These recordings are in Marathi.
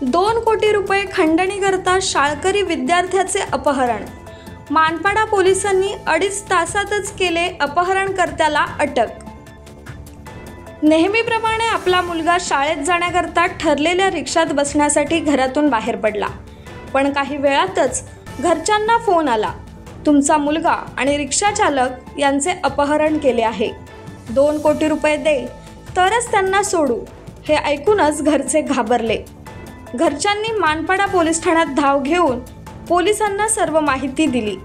2 कोटी रुपये खंडणी करता शाळकरी विद्यार्थ्याचे अपहरण। मानपाडा पोलिसांनी 2.5 तासातच केले अपहरणकर्त्याला अटक। नेहमीप्रमाणे आपला मुलगा शाळेत जाण्याकरता ठरलेल्या रिक्षात बसण्यासाठी घरातून बाहेर पडला, पण काही वेळातच घरच्यांना फोन आला, तुमचा मुलगा आणि रिक्षा चालक यांचे अपहरण केले आहे, 2 कोटी रुपये दे तरच त्यांना सोडू। हे ऐकूनच घरचे घाबरले। घरच्यांनी मानपाडा पोलीस ठाण्यात धाव घेऊन पोलिसांना सर्व माहिती दिली।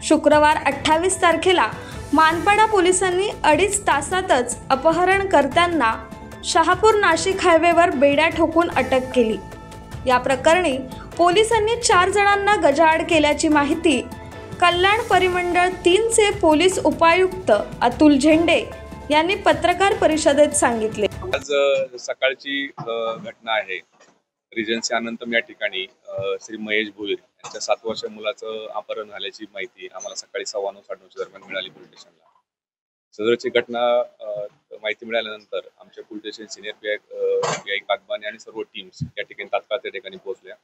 शुक्रवार 28 तारखेला मानपाडा पोलिसांनी 2.5 तासातच अपहरणकर्त्यांना शहापूर नाशिक हायवेवर बेड्या ठोकून अटक केली। या प्रकरणी पोलिसांनी 4 जणांना गजाआड केल्याची माहिती कल्याण परिमंडळ 3 चे पोलीस उपायुक्त अतुल झेंडे यांनी पत्रकार परिषदेत सांगितले। आज सकाळची घटना आहे। रिजन्सी अनंतम या ठिकाणी श्री महेश भोईर यांच्या 7 वर्षीय मुलाचं अपहरण झाल्याची माहिती आम्हाला सकाळी 9:15 दरम्यान मिळाली पोलीस स्टेशनला। सदरची घटना माहिती मिळाल्यानंतर आमचे पोलीस स्टेशन सिनियर पीआय कागबाने आणि सर्व टीम्स या ठिकाणी तात्काळ त्या ठिकाणी पोहोचल्या।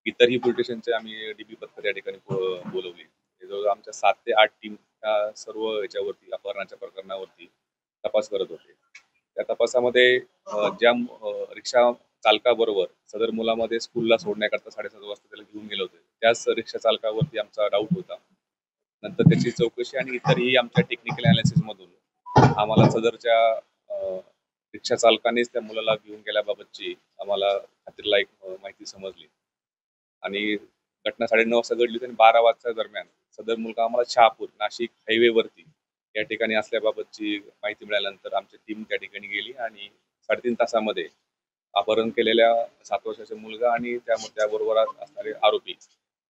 इतरही पोलीस स्टेशनचे आम्ही डीबी पथक या ठिकाणी बोलवली। जवळजवळ आमच्या 7 ते 8 टीम सर्व याच्यावरती अपहरणाच्या प्रकरणावरती तपास करत होते। त्या तपासामध्ये ज्या रिक्षा चालकाबरोबर सदर मुलामध्ये स्कूलला सोडण्याकरता 7:30 वाजता त्याला घेऊन गेले होते, त्याच रिक्षा चालकावरती आमचा डाऊट होता। नंतर त्याची चौकशी आणि इतरही आमच्या टेक्निकल अनालिसिस मधून आम्हाला सदरच्या रिक्षा चालकानेच त्या मुलाला घेऊन गेल्याबाबतची आम्हाला खात्रीलायक माहिती समजली आणि घटना 9:30 वाजता घडली आणि 12 वाजता दरम्यान सदर मुलगा आम्हाला शहापूर नाशिक हायवेवरती या ठिकाणी असल्याबाबतची माहिती मिळाल्यानंतर आमची टीम त्या ठिकाणी गेली आणि 3.5 तासामध्ये अपहरण केलेल्या 7 वर्षाचा मुलगा आणि त्याबरोबर असणारे आरोपी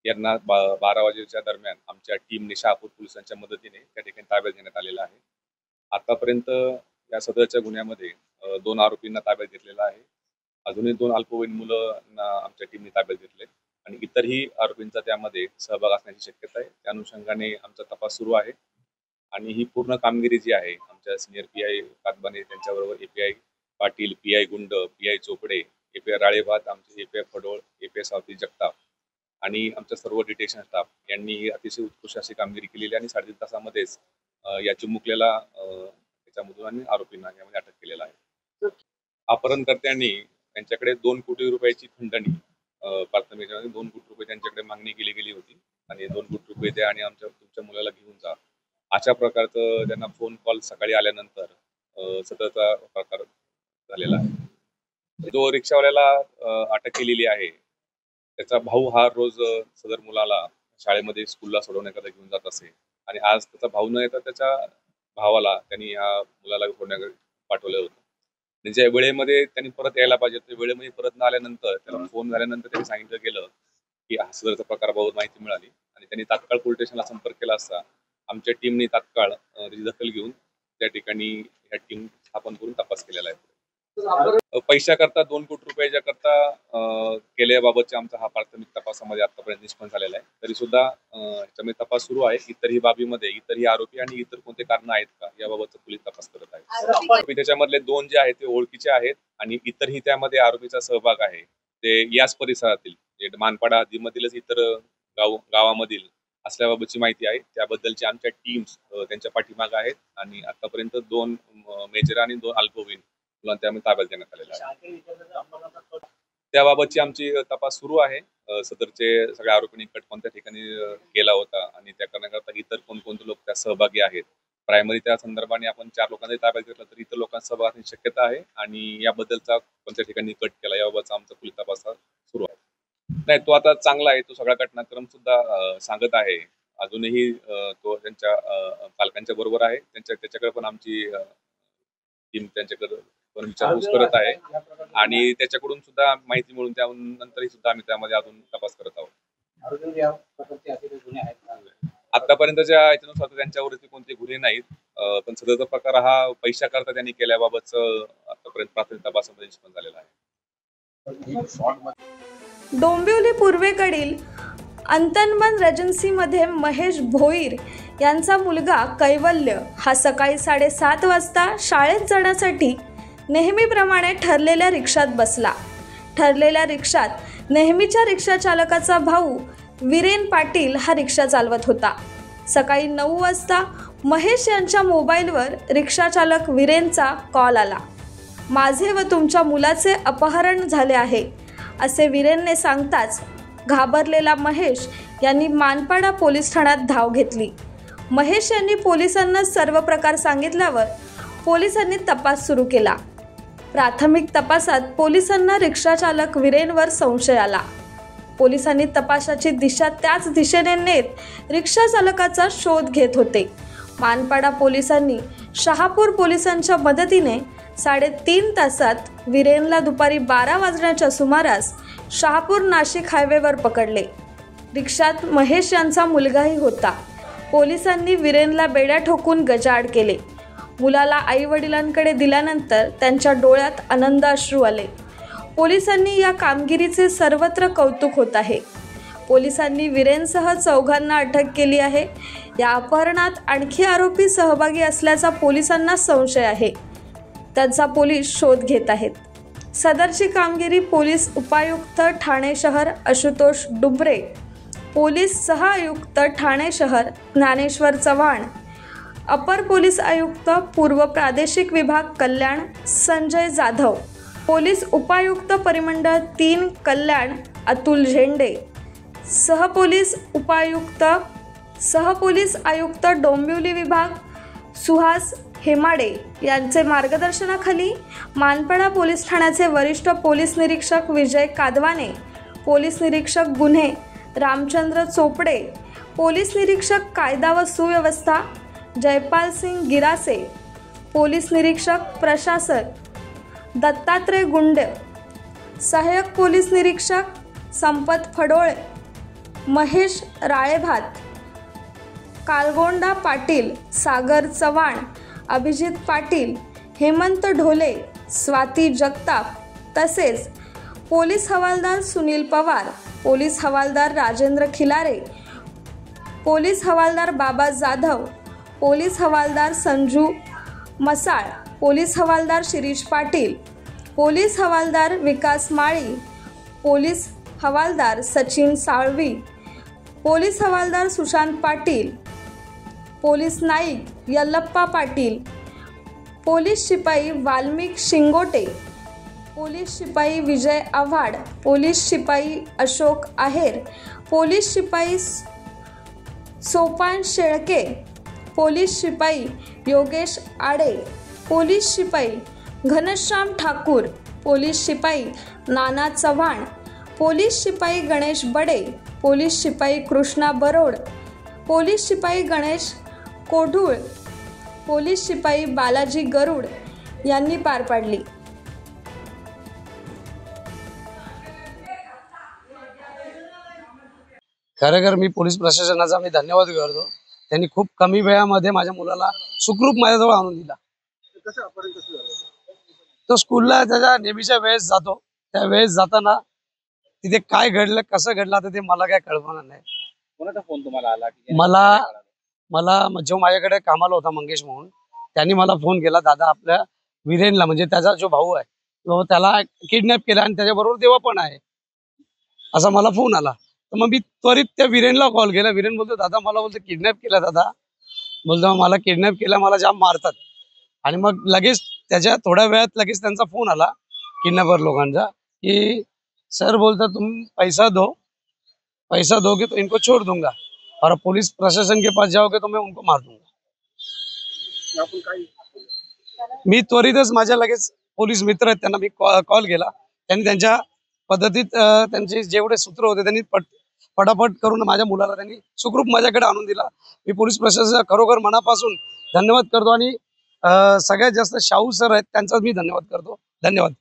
यांना 12 वाजेच्या दरम्यान आमच्या टीमने शहापूर पोलिसांच्या मदतीने त्या ठिकाणी ताब्यात घेण्यात आलेला आहे। आतापर्यंत या सदरच्या गुन्ह्यामध्ये 2 आरोपींना ताब्यात घेतलेला आहे। अजूनही 2 अल्पवयीन मुलांना आमच्या टीमने ताब्यात घेतले आणि इतरही आरोपींचा त्यामध्ये सहभाग असण्याची शक्यता आहे। त्या अनुषंगाने आमचा तपास सुरू आहे आणि ही पूर्ण कामगिरी जी आहे आमच्या सिनियर पीआय कागबाने त्यांच्याबरोबर एपीआय पाटील, पीआय गुंड, पीआय चोपडे, एपीआय राळेभात, आमचे एपीआय फडोळ, एपीआय सावती जगताप आणि आमचा सर्व डिटेक्शन स्टाफ यांनी ही अतिशय उत्कृष्ट अशी कामगिरी केलेली आणि 3.5 तासामध्येच या चिमुकलेला त्याच्यामधून आणि आरोपींना यामध्ये अटक केलेला आहे। अपहरणकर्त्यांनी त्यांच्याकडे 2 कोटी रुपयाची खंडणी प्राथमिक 2 कोटी रुपये त्यांच्याकडे मागणी केली गेली होती आणि 2 कोटी रुपये द्या आणि तुमच्या मुलाला घेऊन जा अशा प्रकारचं त्यांना फोन कॉल सकाळी आल्यानंतर सदरचा प्रकार झालेला आहे। जो रिक्षावाल्याला अटक केलेली आहे त्याचा भाऊ हा रोज सदर मुलाला शाळेमध्ये स्कूलला सोडवण्याकरता घेऊन जात असे आणि आज त्याचा भाऊ न येता त्याच्या भावाला त्यांनी ह्या मुलाला सोडण्याकरता पाठवलं होतं आणि ज्या वेळेमध्ये त्यांनी परत यायला पाहिजे त्या वेळेमध्ये परत न आल्यानंतर त्याला फोन झाल्यानंतर त्यांनी सांगितलं गेलं की सदरचा प्रकाराबाबत माहिती मिळाली आणि त्यांनी तात्काळ पोलीस स्टेशनला संपर्क केला असता आमच्या टीमने तात्काळ त्याची दखल घेऊन त्या ठिकाणी ह्या टीम स्थापन करून तपास केलेला आहे। पैशाकरता 2 कोटी रुपयाच्या करता केल्याबाबतचा आमचा हा प्राथमिक तपासामध्ये आतापर्यंत निष्पन्न झालेला आहे। तरी सुद्धा याच्यामध्ये तपास सुरू आहे। इतरही बाबीमध्ये इतरही आरोपी आणि इतर कोणते कारण आहेत का याबाबतचा पोलीस तपास करत आहे। त्याच्यामधले 2 जे आहेत ते ओळखीचे आहेत आणि इतरही त्यामध्ये आरोपीचा सहभाग आहे ते याच परिसरातील मानपाडा आदीमधीलच इतर गावामधील असल्याबाबतची माहिती आहे। त्याबद्दलची आमच्या टीम्स त्यांच्या पाठीमागे आहेत आणि आतापर्यंत 2 मेजर आणि 2 अल्पवयीन मुलांना त्यामध्ये ताब्यात घेण्यात आलेला आहे। त्याबाबतची आमची तपास सुरू आहे। सदरचे सगळ्या आरोपींनी कट कोणत्या ठिकाणी केला होता आणि त्या करण्याकरता इतर कोणकोणते लोक त्या सहभागी आहेत। प्रायमरी त्या संदर्भाने आपण 4 लोकांना ताब्यात घेतला तर इतर लोकांचा सहभाग असण्याची शक्यता आहे आणि याबद्दलचा कोणत्या ठिकाणी कट केला याबाबतचा आमचा पोलीस तपास सुरू आहे। नाही, तो आता चांगला आहे। तो सगळा घटनाक्रम सुद्धा सांगत आहे। अजूनही तो त्यांच्या पालकांच्या बरोबर आहे। त्याच्याकडे पण आमची टीम त्यांच्याकडे पण विचारपूस करत आहे आणि त्याच्याकडून सुद्धा माहिती मिळून त्यानंतरही सुद्धा आम्ही त्यामध्ये अजून तपास करत आहोत। आतापर्यंतच्या याच्यानुसार त्यांच्यावरती कोणते गुन्हे नाहीत, पण सदरचा प्रकार हा पैशाकरता त्यांनी केल्याबाबत आतापर्यंत प्राथमिक तपासामध्ये निष्पन्न झालेला आहे। डोंबिवली पूर्वेकडील अंतनबन रेजन्सीमध्ये महेश भोईर यांचा मुलगा कैवल्य हा सकाळी 7:30 वाजता शाळेत जाण्यासाठी नेहमीप्रमाणे ठरलेल्या रिक्षात बसला। ठरलेल्या रिक्षात नेहमीच्या रिक्षा चालकाचा भाऊ वीरेन पाटील हा रिक्षा चालवत होता. सकाळी 9 वाजता महेश यांच्या मोबाईलवर रिक्षा चालक वीरेनचा कॉल आला. माझे व तुमच्या मुलाचे अपहरण झाले आहे असे वीरेनने सांगताच घाबरलेला महेश यांनी मानपाडा पोलीस ठाण्यात धाव घेतली. महेश यांनी पोलिसांना सर्व प्रकार सांगितल्यावर पोलिसांनी तपास सुरू केला. प्राथमिक तपासात पोलिसांना रिक्षा चालक वीरेनवर संशय आला. पोलिसांनी तपासाची दिशा त्याच दिशेने नेत रिक्षा चालकाचा शोध घेत होते. मानपाडा पोलिसांनी शहापूर पोलिसांच्या मदतीने 3.5 तासात वीरेनला दुपारी 12 वाजण्याच्या सुमारास शहापूर नाशिक हायवेवर पकडले. रिक्षात महेश यांचा मुलगाही होता. पोलिसांनी वीरेनला बेड्या ठोकून गजाआड केले. मुलाला आई-वडिलांकडे दिल्यानंतर त्यांच्या डोळ्यात आनंद अश्रू आले. पोलिसांनी या कामगिरीचे सर्वत्र कौतुक होत आहे. पोलिसांनी वीरेनसह 4घांना अटक केली आहे. या अपहरणात आणखी आरोपी सहभागी असल्याचा पोलिसांना संशय आहे. त्यांचा पोलीस शोध घेत आहेत. सदरची कामगिरी पोलीस उपायुक्त ठाणे शहर आशुतोष डुबरे, पोलीस सहआयुक्त ठाणे शहर ज्ञानेश्वर चव्हाण, अपर पोलीस आयुक्त पूर्व प्रादेशिक विभाग कल्याण संजय जाधव, पोलीस उपायुक्त परिमंडळ 3 कल्याण अतुल झेंडे, सहपोलीस आयुक्त डोंबिवली विभाग सुहास हेमाडे यांचे मार्गदर्शनाखाली मानपाडा पोलीस ठाण्याचे वरिष्ठ पोलीस निरीक्षक विजय कादवाने, पोलीस निरीक्षक गुन्हे रामचंद्र चोपडे, पोलीस निरीक्षक कायदा व सुव्यवस्था जयपाल सिंग गिरासे, पोलीस निरीक्षक प्रशासक दत्तात्रय गुंड, सहाय्यक पोलीस निरीक्षक संपत फडोळे, महेश राळेभात, कालगोंडा पाटील, सागर चव्हाण, अभिजित पाटील, हेमंत ढोले, स्वाती जगताप तसेच पोलीस हवालदार सुनील पवार, पोलीस हवालदार राजेंद्र खिलारे, पोलीस हवालदार बाबा जाधव, पोलीस हवालदार संजू मसाळ, पोलीस हवालदार शिरीष पाटील, पोलीस हवालदार विकास माळी, पोलीस हवालदार सचिन साळवी, पोलीस हवालदार सुशांत पाटील, पोलीस नाईक यल्लप्पा पाटील, पोलीस शिपाई वाल्मिक शिंगोटे, पोलीस शिपाई विजय आव्हाड, पोलीस शिपाई अशोक आहेर, पोलीस शिपाई सोपान शेळके, पोलीस शिपाई योगेश आडे, पोलीस शिपाई घनश्याम ठाकूर, पोलीस शिपाई नाना चव्हाण, पोलीस शिपाई गणेश बडे, पोलीस शिपाई कृष्णा बरोड, पोलीस शिपाई गणेश कोढूळ, पोलीस शिपाई बालाजी गरुड यांनी पार पाडली. खरेखर मी पोलीस प्रशासनाचा धन्यवाद करतो. त्यांनी खूप कमी वेळामध्ये माझ्या मुलाला सुखरूप माझ्याजवळ आणून दिला. तो स्कूलला त्याच्या नेहमीच्या वेळेस जातो. त्या वेळेस जाताना तिथे काय घडलं कसं घडलं आता ते मला काय कळवणार नाही. कोणाचा फोन तुम्हाला आला? मला जो माझ्याकडे कामाला होता मंगेश म्हणून, त्यांनी मला फोन केला, दादा आपल्या वीरेनला म्हणजे त्याचा जो भाऊ आहे त्याला किडनॅप केला आणि त्याच्याबरोबर देवा पण आहे असा मला फोन आला. तर मग मी त्वरित त्या वीरेनला कॉल केला. वीरेन बोलतो दादा मला बोलतो किडनॅप केला दादा. बोलतो मला किडनॅप केला, मला जाम मारतात. आणि मग लगेच त्याच्या थोड्या वेळात लगेच त्यांचा फोन आला किडनॅपर लोकांचा की सर बोलता तुम पैसा दो कि तो इनको छोड़ दूंगा और पुलिस प्रशासन के पास जाओगे तो मैं उनको मार दूंगा. मी त्वरितच माझ्या लगेच पोलीस मित्र आहेत त्यांना मी कॉल केला. त्यांनी त्यांच्या पद्धतीत त्यांचे जेवढे सूत्र होते त्यांनी पटापट करून माझ्या मुलाला त्यांनी सुखरूप माझ्याकडे आणून दिला. मी पोलीस प्रशासनाचा खरोखर मनापासून धन्यवाद करतो आणि सगळ्यात जास्त शाहू सर आहेत त्यांचा मी धन्यवाद करतो. धन्यवाद.